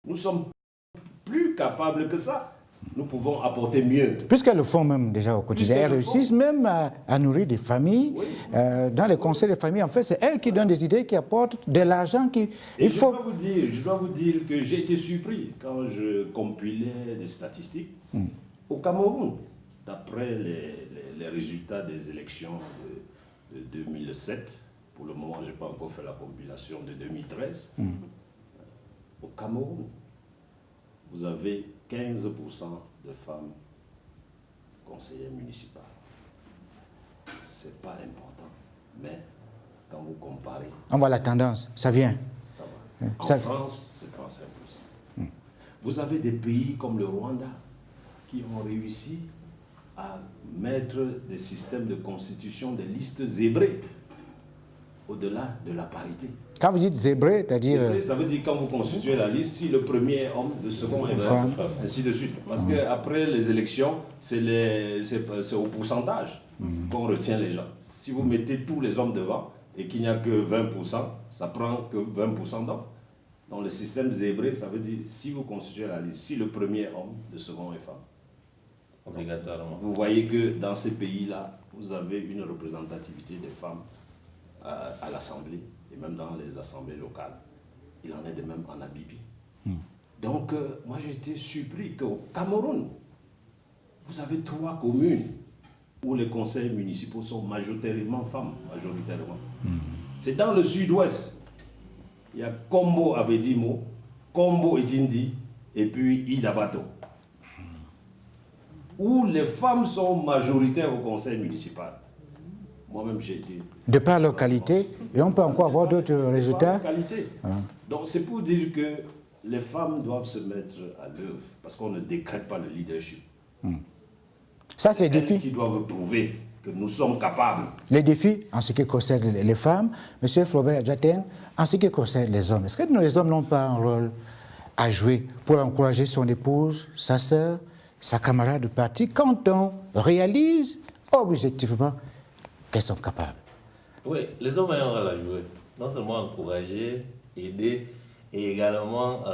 Nous sommes plus capables que ça. Nous pouvons apporter mieux. Puisqu'elles le font même déjà au quotidien, elles réussissent même à nourrir des familles. Oui. Dans les conseils de famille, en fait, c'est elles qui donnent des idées, qui apportent de l'argent. Je dois vous dire que j'ai été surpris quand je compilais des statistiques. Au Cameroun, d'après les résultats des élections de 2007, pour le moment, je n'ai pas encore fait la compilation de 2013, au Cameroun, vous avez 15% de femmes conseillères municipales. Ce n'est pas important, mais quand vous comparez... On voit la tendance, ça vient. Ça va. En France, c'est 35%. Vous avez des pays comme le Rwanda qui ont réussi à mettre des systèmes de constitution, des listes zébrées, au-delà de la parité. Quand vous dites zébré, c'est-à-dire... Zébré, ça veut dire quand vous constituez la liste, si le premier est homme, le second est femme, ainsi de suite. Parce qu'après les élections, c'est au pourcentage qu'on retient les gens. Si vous mettez tous les hommes devant et qu'il n'y a que 20%, ça prend que 20% d'hommes. Dans le système zébré, ça veut dire si vous constituez la liste, si le premier est homme, le second est femme. Obligatoirement. Vous voyez que dans ces pays-là, vous avez une représentativité des femmes à l'Assemblée et même dans les assemblées locales. Il en est de même en Namibie. Donc, moi j'ai été surpris qu'au Cameroun, vous avez 3 communes où les conseils municipaux sont majoritairement femmes, majoritairement. C'est dans le sud-ouest. Il y a Kombo Abedimo, Kombo Etindi et puis Idabato, où les femmes sont majoritaires au conseil municipal. Moi-même, j'ai été... De par leur qualité, et on peut encore avoir d'autres résultats. Qualité. Donc, c'est pour dire que les femmes doivent se mettre à l'œuvre, parce qu'on ne décrète pas le leadership. Ça, c'est les défis. Qui doivent prouver que nous sommes capables. Les défis en ce qui concerne les femmes, M. Flaubert Adjaten, en ce qui concerne les hommes, est-ce que les hommes n'ont pas un rôle à jouer pour encourager son épouse, sa sœur, sa camarade de parti, quand on réalise objectivement qu'elles sont capables? Oui, les hommes ont un rôle à jouer. Non seulement encourager, aider, et également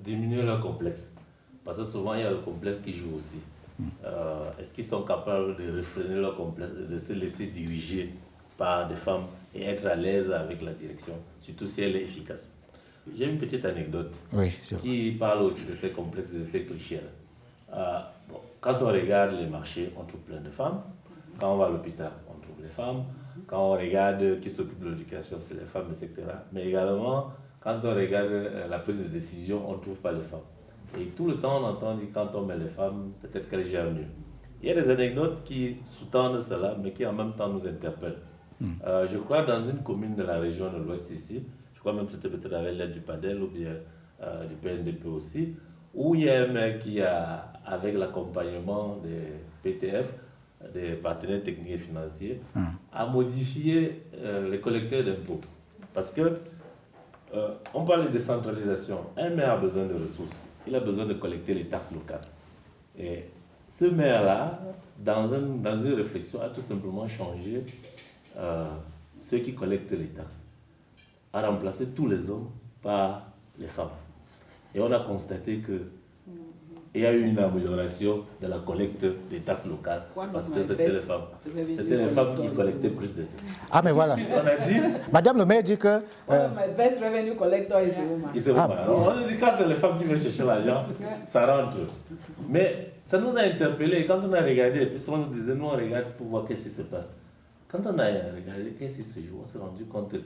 diminuer leur complexe. Parce que souvent, il y a le complexe qui joue aussi. Est-ce qu'ils sont capables de réfréner leur complexe, de se laisser diriger par des femmes et être à l'aise avec la direction, surtout si elle est efficace? J'ai une petite anecdote qui parle aussi de ces complexes, de ces clichés. Quand on regarde les marchés, on trouve plein de femmes. Quand on va à l'hôpital, on trouve les femmes. Quand on regarde qui s'occupe de l'éducation, c'est les femmes, etc. Mais également, quand on regarde la prise de décision, on ne trouve pas les femmes. Et tout le temps, on entend dire quand on met les femmes, peut-être qu'elles gèrent mieux. Il y a des anecdotes qui sous-tendent cela, mais qui en même temps nous interpellent. Je crois dans une commune de la région de l'Ouest ici, je crois même que c'était peut-être avec l'aide du PADEL ou bien du PNDP aussi, où il y a un mec qui a, avec l'accompagnement des PTF, des partenaires techniques et financiers, a modifié les collecteurs d'impôts. Parce que on parle de décentralisation. Un maire a besoin de ressources. Il a besoin de collecter les taxes locales. Et ce maire-là, dans une réflexion, a tout simplement changé ceux qui collectent les taxes, a remplacé tous les hommes par les femmes. Et on a constaté qu'il y a eu une amélioration de la collecte des taxes locales parce que c'était les femmes. C'était les femmes qui collectaient plus de taxes. Ah, mais voilà. On a dit... Madame le maire dit que... my best revenue collector is a woman. On a dit quand c'est les femmes qui vont chercher l'argent, ça rentre. Mais ça nous a interpellés. Quand on a regardé, et puis souvent on nous disait, nous on regarde pour voir qu'est-ce qui se passe. Quand on a regardé qu'est-ce qui se joue, on s'est rendu compte que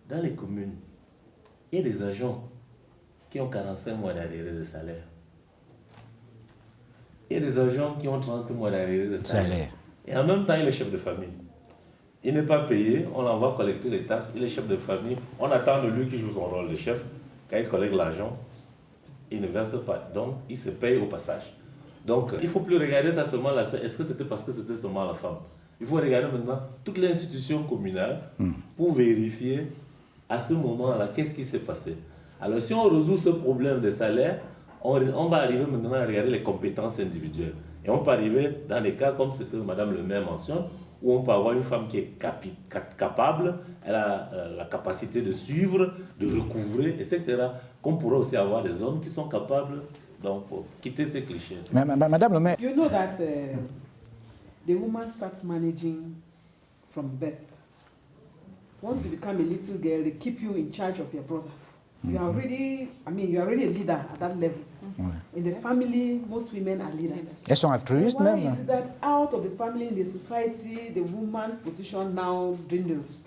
dans les communes, il y a des agents qui ont 45 mois d'arriérés de salaire. Il y a des agents qui ont 30 mois d'arriérés de salaire. Et en même temps, il est chef de famille. Il n'est pas payé, on l'envoie collecter les taxes, il est chef de famille. On attend de lui qu'il joue son rôle de chef. Quand il collecte l'argent, il ne verse pas. Donc, il se paye au passage. Donc, il ne faut plus regarder ça seulement l'aspect. Est-ce que c'était parce que c'était seulement la femme? Il faut regarder maintenant toute l'institution communale pour vérifier à ce moment-là qu'est-ce qui s'est passé. Alors, si on résout ce problème de salaire, on va arriver maintenant à regarder les compétences individuelles. Et on peut arriver dans des cas comme ce que Madame le maire mentionne, où on peut avoir une femme qui est capable, elle a la capacité de suivre, de recouvrer, etc. Qu'on pourrait aussi avoir des hommes qui sont capables, donc, pour quitter ces clichés. Madame le maire. You know that the woman starts managing from birth. Once you become a little girl, they keep you in charge of your brothers. You are already, you are already a leader at that level. In the family, most women are leaders. Elles sont altruistes Why même. is it that out of the family, in the society, the woman's position now dwindles?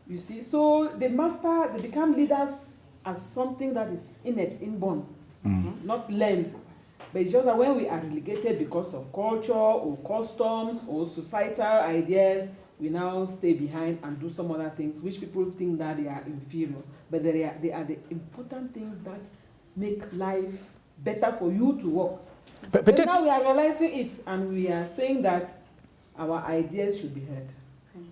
You see, so they become leaders as something that is innate, inborn, not learned. But it's just that when we are relegated because of culture or customs or societal ideas, we now stay behind and do some other things which people think that they are inferior. But they are the important things that make life better for you to work. But now we are realizing it and we are saying that our ideas should be heard.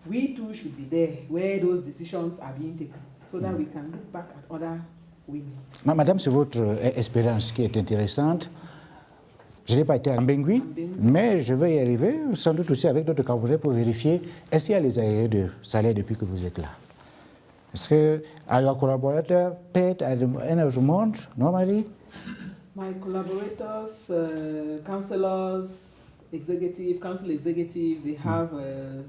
We too should be there where those decisions are being taken so that we can look back at other women. Madame, c'est votre expérience qui est intéressante. Je n'ai pas été en Bangui, mais je vais y arriver, sans doute aussi avec d'autres candidats pour vérifier est-ce qu'il y a les arriérés de salaire depuis que vous êtes là. Est-ce que your collaborators paid at the end of the month normally? My collaborators, councillors, council executive, they have a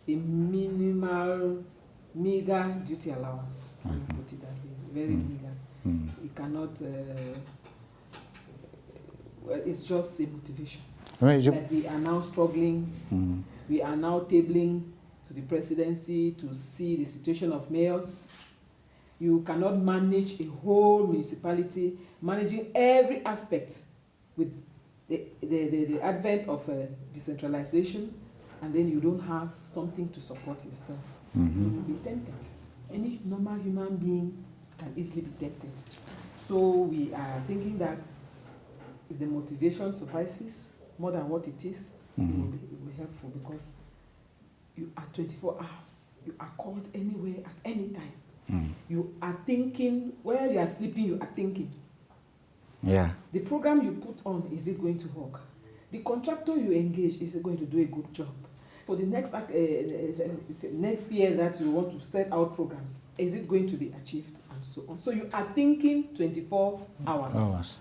minimal, meager duty allowance. Put it that way, very meager. You cannot. Well, it's just a motivation. Oui, that we are now struggling. We are now tabling to the presidency to see the situation of mayors. You cannot manage a whole municipality, managing every aspect with the advent of decentralization, and then you don't have something to support yourself. You will be tempted. Any normal human being can easily be tempted. So we are thinking that if the motivation suffices more than what it is, it will be helpful because you are 24 hours. You are called anywhere at any time. You are thinking, while you are sleeping, you are thinking. Yeah. The program you put on, is it going to work? The contractor you engage, is it going to do a good job? For the next year that you want to set out programs, is it going to be achieved? And so on. So you are thinking 24 hours.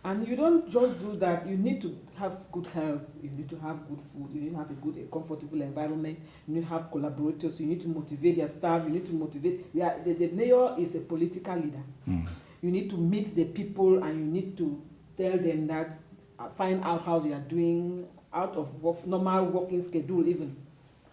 And you don't just do that. You need to have good health. You need to have good food. You need to have a comfortable environment. You need to have collaborators. You need to motivate your staff. You need to motivate. The mayor is a political leader. You need to meet the people and you need to tell them that, find out how they are doing out of normal working schedule even.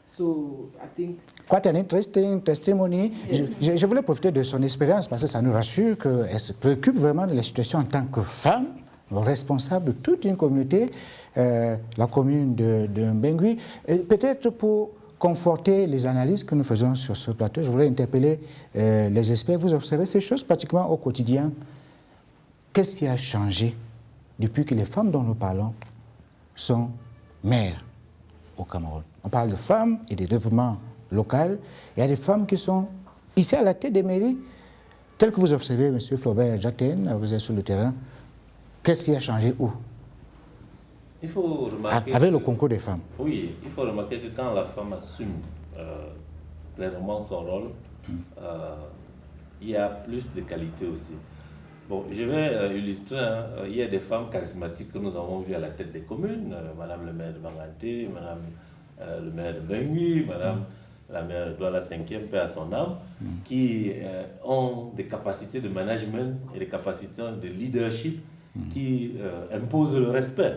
So I think. Quite an interesting testimony. Yes. Je voulais profiter de son expérience parce que ça nous rassure qu'elle se préoccupe vraiment de la situation en tant que femme, responsable de toute une communauté, la commune de Bangui. Peut-être pour conforter les analyses que nous faisons sur ce plateau, je voulais interpeller les experts. Vous observez ces choses pratiquement au quotidien. Qu'est-ce qui a changé depuis que les femmes dont nous parlons sont maires au Cameroun? On parle de femmes et de développement local. Il y a des femmes qui sont ici à la tête des mairies, telles que vous observez, M. Flaubert Jaten, vous êtes sur le terrain. Qu'est-ce qui a changé où? Il faut remarquer avec le concours des femmes. Oui, il faut remarquer que quand la femme assume pleinement son rôle, il y a plus de qualité aussi. Bon, je vais illustrer, il y a des femmes charismatiques que nous avons vues à la tête des communes, Madame le maire de Banganté, Madame le maire de Bangui, Madame la maire de Douala 5e, paix à son âme, qui ont des capacités de management et des capacités de leadership qui imposent le respect,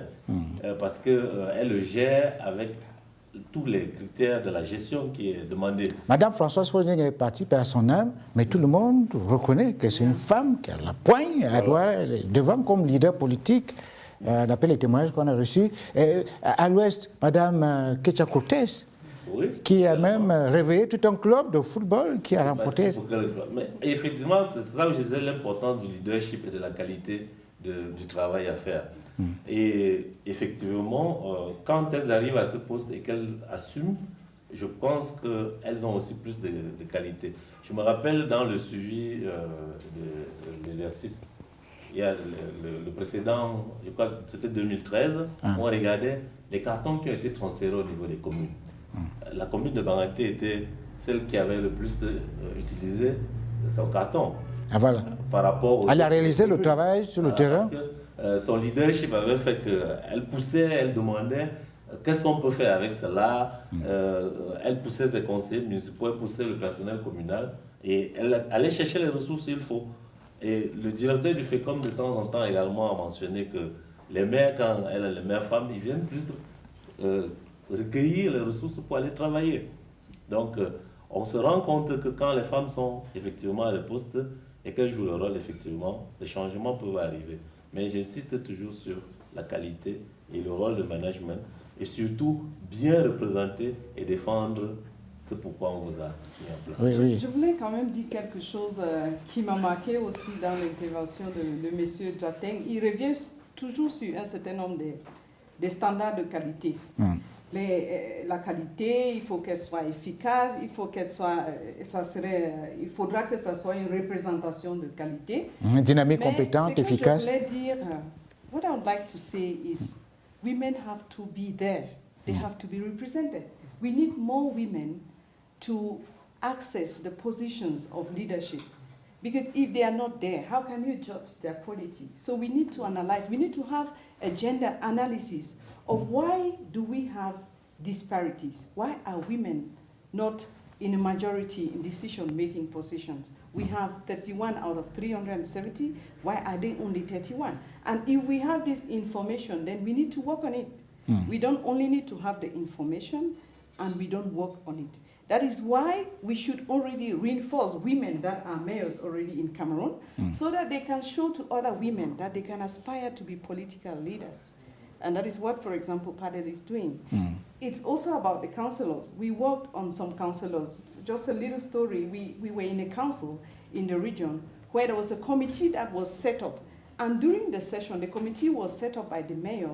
parce qu'elles le gèrent avec tous les critères de la gestion qui est demandée. Madame Françoise Fosning est partie par son âme, mais tout le monde reconnaît que c'est une femme qui a la poigne, elle doit devant comme leader politique, d'après les témoignages qu'on a reçus. À l'ouest, Madame Kecha Cortés, qui a même réveillé tout un club de football qui a remporté. Mais effectivement, c'est ça où je disais l'importance du leadership et de la qualité du travail à faire. Et effectivement, quand elles arrivent à ce poste et qu'elles assument, je pense qu'elles ont aussi plus de qualité. Je me rappelle dans le suivi de l'exercice, il y a le précédent, je crois que c'était 2013, on regardait les cartons qui ont été transférés au niveau des communes. La commune de Bangaté était celle qui avait le plus utilisé son carton. Ah, voilà. Par rapport Elle a réalisé le travail sur le terrain. Parce que son leadership avait fait qu'elle poussait, elle demandait qu'est-ce qu'on peut faire avec cela. Elle poussait ses conseillers municipaux, elle poussait le personnel communal et elle allait chercher les ressources s'il faut. Et le directeur du FECOM de temps en temps également a mentionné que les maires, quand les maires femmes, ils viennent plus recueillir les ressources pour aller travailler. Donc, on se rend compte que quand les femmes sont effectivement à les postes et qu'elles jouent le rôle, effectivement, les changements peuvent arriver. Mais j'insiste toujours sur la qualité et le rôle de management et surtout bien représenter et défendre ce pourquoi on vous a mis en place. Oui, oui. Je voulais quand même dire quelque chose qui m'a marqué aussi dans l'intervention de M. Jateng. Il revient toujours sur un certain nombre de standards de qualité. La qualité, il faut qu'elle soit efficace, il faut qu'elle soit, il faudra que ça soit une représentation de qualité. Dynamique, compétente, efficace. Je voulais dire, what I would like to say is, women have to be there. They have to be represented. We need more women to access the positions of leadership. Because if they are not there, how can you judge their quality? So we need to analyze, we need to have a gender analysis of why do we have disparities? Why are women not in a majority in decision-making positions? We have 31 out of 370. Why are they only 31? And if we have this information, then we need to work on it. We don't only need to have the information, and we don't work on it. That is why we should already reinforce women that are mayors already in Cameroon, so that they can show to other women that they can aspire to be political leaders. And that is what, for example, Padel is doing. It's also about the councillors. We worked on some councillors. Just a little story, we were in a council in the region where there was a committee that was set up. And during the session, the committee was set up by the mayor,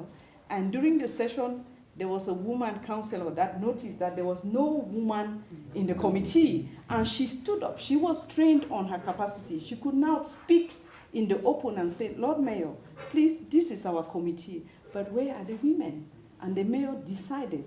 and during the session, there was a woman councillor that noticed that there was no woman in the committee, and she stood up. She was trained on her capacity. She could now speak in the open and say, Lord Mayor, please, this is our committee, but where are the women? And the mayor decided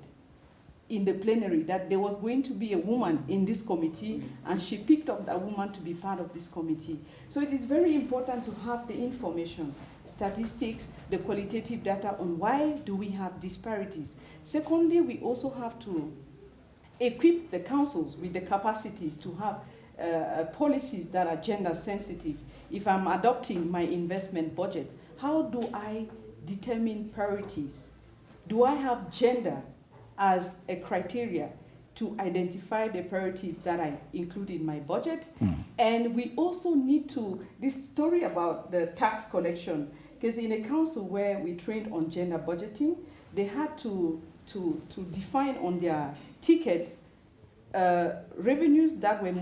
in the plenary that there was going to be a woman in this committee, and she picked up that woman to be part of this committee. So it is very important to have the information, statistics, the qualitative data on why do we have disparities. Secondly, we also have to equip the councils with the capacities to have policies that are gender sensitive. If I'm adopting my investment budget, how do I determine priorities? Do I have gender as a criteria to identify the priorities that I include in my budget? And we also need to, this story about the tax collection, because in a council where we trained on gender budgeting, they had to define on their tickets revenues that were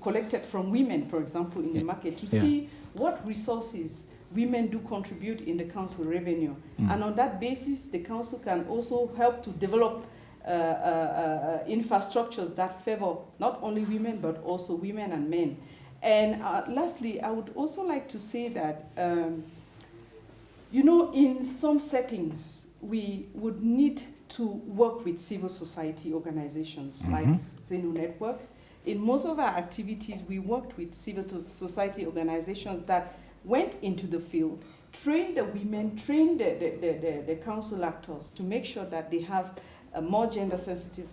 collected from women, for example, in the market, to see what resources women do contribute in the council revenue. And on that basis, the council can also help to develop infrastructures that favor not only women, but also women and men. And lastly, I would also like to say that, you know, in some settings, we would need to work with civil society organizations like Zenu Network. In most of our activities, we worked with civil society organizations that went into the field, trained the women, trained the council actors to make sure that they have more gender-sensitive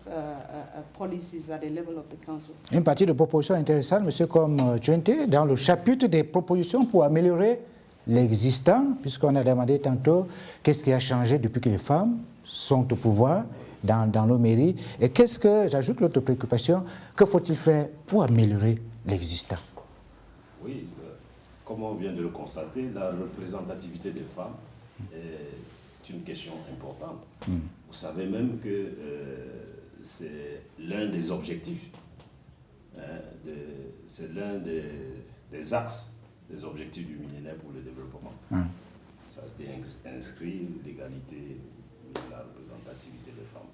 policies at the level of the council. Une partie de propositions intéressantes, monsieur, comme Tchente, dans le chapitre des propositions pour améliorer l'existant, puisqu'on a demandé tantôt qu'est-ce qui a changé depuis que les femmes sont au pouvoir dans nos mairies, et qu'est-ce que, j'ajoute l'autre préoccupation, que faut-il faire pour améliorer l'existant? Oui, comme on vient de le constater, la représentativité des femmes est une question importante. Vous savez même que c'est l'un des objectifs, c'est l'un des axes des objectifs du millénaire pour le développement. Ça, c'était inscrit, l'égalité et la représentativité des femmes.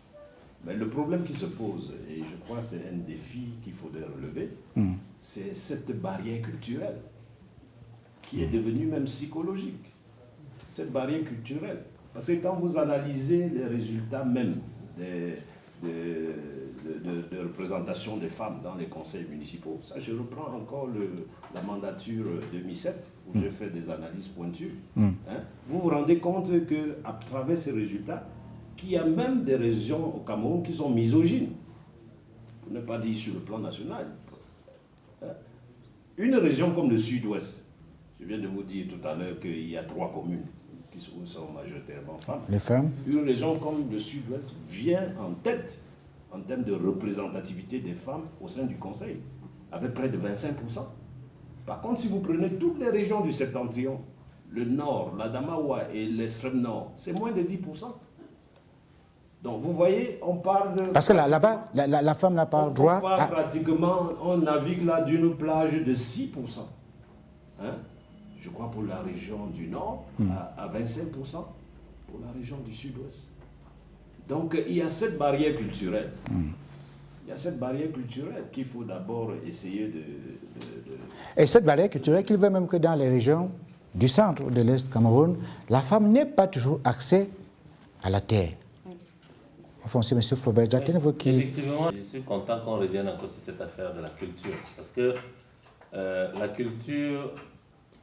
Mais le problème qui se pose, et je crois que c'est un défi qu'il faudrait relever, c'est cette barrière culturelle qui est devenue même psychologique. Cette barrière culturelle. Parce que quand vous analysez les résultats même de représentation des femmes dans les conseils municipaux. Ça, je reprends encore la mandature 2007, où j'ai fait des analyses pointues. Hein. Vous vous rendez compte qu'à travers ces résultats, qu'il y a même des régions au Cameroun qui sont misogynes, pour ne pas dire sur le plan national. Hein. Une région comme le Sud-Ouest, je viens de vous dire tout à l'heure qu'il y a 3 communes qui sont majoritairement femmes. Les femmes. Une région comme le Sud-Ouest vient en tête en termes de représentativité des femmes au sein du Conseil, avec près de 25%. Par contre, si vous prenez toutes les régions du Septentrion, le Nord, l'Adamawa et l'extrême Nord, c'est moins de 10%. Donc, vous voyez, on parle de... Parce que là-bas, la femme n'a pas le droit à... Pratiquement, on navigue là d'une plage de 6%. Hein? Je crois pour la région du Nord, à 25% pour la région du Sud-Ouest. Donc, il y a cette barrière culturelle. Il y a cette barrière culturelle qu'il faut d'abord essayer de... Et cette barrière culturelle, qu'il veut même que dans les régions du centre ou de l'Est du Cameroun, la femme n'ait pas toujours accès à la terre. Enfin, c'est M. Flobert Jatten, vous qui... Effectivement, je suis content qu'on revienne encore sur cette affaire de la culture. Parce que la culture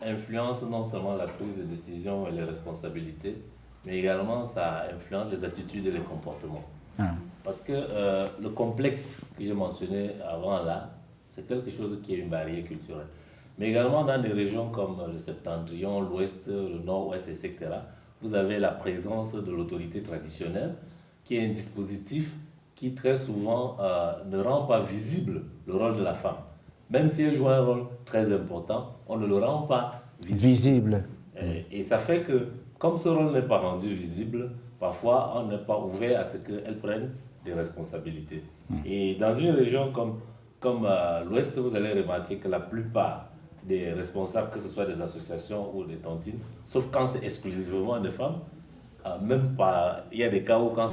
influence non seulement la prise de décision et les responsabilités, mais également ça influence les attitudes et les comportements. Parce que le complexe que j'ai mentionné avant là, c'est quelque chose qui est une barrière culturelle. Mais également dans des régions comme le Septentrion, l'Ouest, le Nord-Ouest, etc., vous avez la présence de l'autorité traditionnelle, qui est un dispositif qui très souvent ne rend pas visible le rôle de la femme. Même si elle joue un rôle très important, on ne le rend pas visible. Et ça fait que, comme ce rôle n'est pas rendu visible, parfois on n'est pas ouvert à ce qu'elle prenne des responsabilités. Et dans une région comme l'Ouest, vous allez remarquer que la plupart des responsables, que ce soit des associations ou des tontines, sauf quand c'est exclusivement des femmes, même pas, il y a des cas où quand